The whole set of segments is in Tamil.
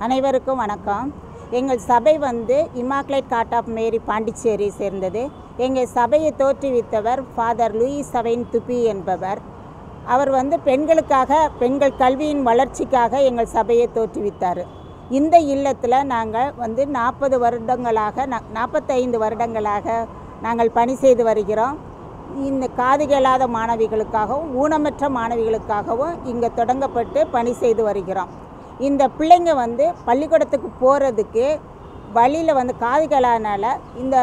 அனைவருக்கும் வணக்கம். எங்கள் சபை immaculate heart of Mary Pondicherry சேர்ந்தது. எங்கள் சபையை தோற்றுவித்தவர் ஃபாதர் லூயிஸ் சவைன் துப்பி என்பவர். அவர் பெண்களுக்காக, பெண்கள் கல்வியின் வளர்ச்சிக்காக எங்கள் சபையை தோற்றுவித்தார். இந்த இல்லத்தில் நாங்கள் 45 வருடங்களாக நாங்கள் பணி செய்து வருகிறோம். இந்த காது கேளாத மாணவிகளுக்காகவும் ஊனமற்ற மாணவிகளுக்காகவும் இங்கே தொடங்கப்பட்டு பணி செய்து வருகிறோம். இந்த பிள்ளைங்க பள்ளிக்கூடத்துக்கு போகிறதுக்கு வழியில் காது கேளாதனால, இந்த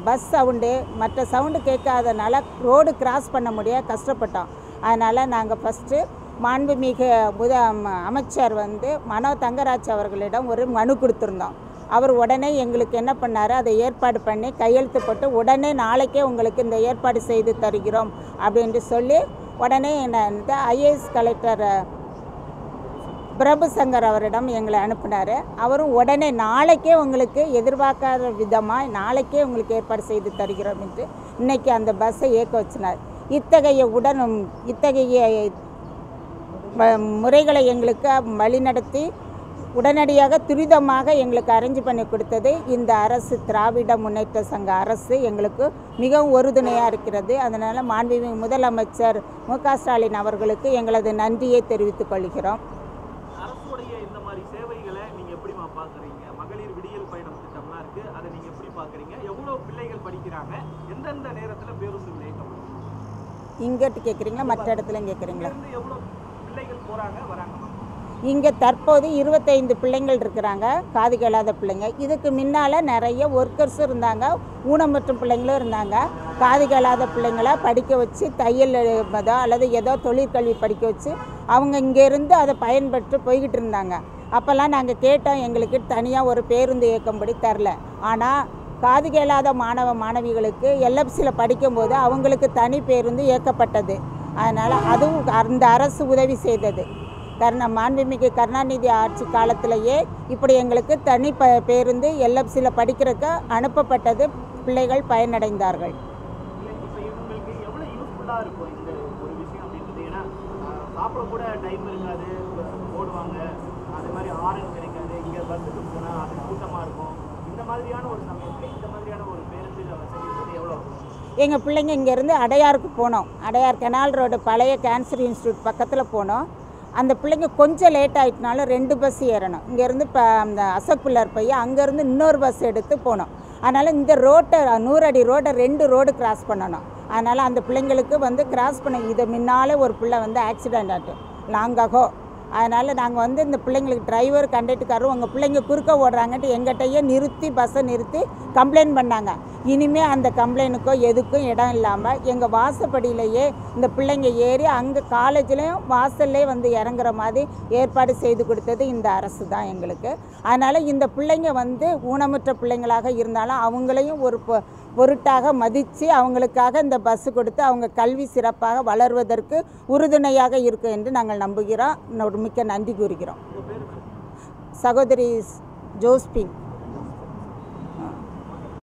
பஸ் சவுண்டு மற்ற சவுண்டு கேட்காதனால ரோடு கிராஸ் பண்ண முடிய கஷ்டப்பட்டோம். அதனால் நாங்கள் ஃபஸ்ட்டு மாண்புமிகு அமைச்சர் மனோ தங்கராஜ் அவர்களிடம் ஒரு மனு கொடுத்துருந்தோம். அவர் உடனே எங்களுக்கு என்ன பண்ணார், அதை ஏற்பாடு பண்ணி கையெழுத்து போட்டு உடனே நாளைக்கே உங்களுக்கு இந்த ஏற்பாடு செய்து தருகிறோம் அப்படின்ட்டு சொல்லி உடனே என்ன ஐஏஎஸ் கலெக்டர் பிரபு சங்கர் அவரிடம் எங்களை அனுப்பினார். அவரும் உடனே நாளைக்கே உங்களுக்கு எதிர்பார்க்காத விதமாக நாளைக்கே உங்களுக்கு ஏற்பாடு செய்து தருகிறோம் என்று இன்றைக்கி அந்த பஸ்ஸை இயக்க வச்சினார். இத்தகைய முறைகளை எங்களுக்கு வழிநடத்தி உடனடியாக துரிதமாக எங்களுக்கு அரேஞ்ச் பண்ணி கொடுத்தது இந்த அரசு, திராவிட முன்னேற்ற சங்க அரசு எங்களுக்கு மிகவும் உறுதுணையாக இருக்கிறது. அதனால் மாண்புமிகு முதலமைச்சர் மு.க. ஸ்டாலின் அவர்களுக்கு எங்களது நன்றியை தெரிவித்துக் கொள்கிறோம். அரசுடைய இந்த மாதிரி சேவைகளை நீங்கள் எப்படிமா பார்க்குறீங்க? மகளிர் விடியல் பயணம் திட்டம்லாம் இருக்குது, அதை நீங்கள் எப்படி பார்க்குறீங்க? எவ்வளோ பிள்ளைகள் படிக்கிறாங்க? எந்தெந்த நேரத்தில் பேருந்து இயக்கம்? இங்கிட்டு கேட்குறீங்களா, மற்ற இடத்துல கேட்குறீங்களா? எவ்வளோ பிள்ளைகள் போகிறாங்க வராங்க? இங்கே தற்போது 25 பிள்ளைங்கள் இருக்கிறாங்க, காது கேளாத பிள்ளைங்க. இதுக்கு முன்னால் நிறைய ஒர்க்கர்ஸும் இருந்தாங்க, ஊனமற்ற பிள்ளைங்களும் இருந்தாங்க. காது கேளாத பிள்ளைங்களை படிக்க வச்சு தையல் அல்லது ஏதோ தொழிற்கல்வி படிக்க வச்சு அவங்க இங்கேருந்து அதை பயன்பெற்று போய்கிட்டு இருந்தாங்க. அப்போல்லாம் நாங்கள் கேட்டோம், எங்களுக்கு தனியாக ஒரு பேருந்து இயக்கம்படி தரல. ஆனால் காது கேளாத மாணவிகளுக்கு எல்எஃப்சியில் படிக்கும்போது அவங்களுக்கு தனி பேருந்து இயக்கப்பட்டது. அதனால் அதுவும் அந்த அரசு உதவி செய்தது. மாண்புமிகு கருணாநிதி ஆட்சி காலத்திலேயே இப்படி எங்களுக்கு தனி பேருந்து எல்எஃப்சியில் படிக்கிறதுக்கு அனுப்பப்பட்டது. பிள்ளைகள் பயனடைந்தார்கள். எங்கள் பிள்ளைங்க இங்கேருந்து அடையாருக்கு போனோம். அடையார் கெனால் ரோடு பழைய கேன்சர் இன்ஸ்டியூட் பக்கத்தில் போனோம். அந்த பிள்ளைங்க கொஞ்சம் லேட் ஆகிட்டனால 2 பஸ் ஏறணும். இங்கேருந்து இப்போ அந்த அசோக் பிள்ளார் போய் அங்கேருந்து இன்னொரு பஸ் எடுத்து போனோம். அதனால் இந்த ரோட்டை 100 அடி ரோடை 2 ரோடு கிராஸ் பண்ணணும். அதனால் அந்த பிள்ளைங்களுக்கு கிராஸ் பண்ண இதை முன்னால் ஒரு பிள்ளை ஆக்சிடெண்ட் ஆகிட்டு லாங்காகோ. அதனால் நாங்கள் இந்த பிள்ளைங்களுக்கு டிரைவர் கண்டக்டர்காரரும் உங்கள் பிள்ளைங்க குறுக்க ஓடுறாங்கன்ட்டு எங்கிட்டயே நிறுத்தி பஸ்ஸை நிறுத்தி கம்ப்ளைண்ட் பண்ணாங்க. இனிமேல் அந்த கம்ப்ளைண்ட்டுக்கோ எதுக்கும் இடம் இல்லாமல் எங்கள் வாசப்படியிலேயே இந்த பிள்ளைங்க ஏறி அங்கே காலேஜ்லேயும் வாசல்லே இறங்குற மாதிரி ஏற்பாடு செய்து கொடுத்தது இந்த அரசு தான் எங்களுக்கு. அதனால் இந்த பிள்ளைங்க ஊனமுற்ற பிள்ளைங்களாக இருந்தாலும் அவங்களையும் ஒரு பொருட்டாக மதித்து அவங்களுக்காக இந்த பஸ்ஸு கொடுத்து அவங்க கல்வி சிறப்பாக வளர்வதற்கு உறுதுணையாக இருக்கும் என்று நாங்கள் நம்புகிறோம். மிக்க நன்றி கூறுகிறோம். சகோதரி ஜோஸ்பின்.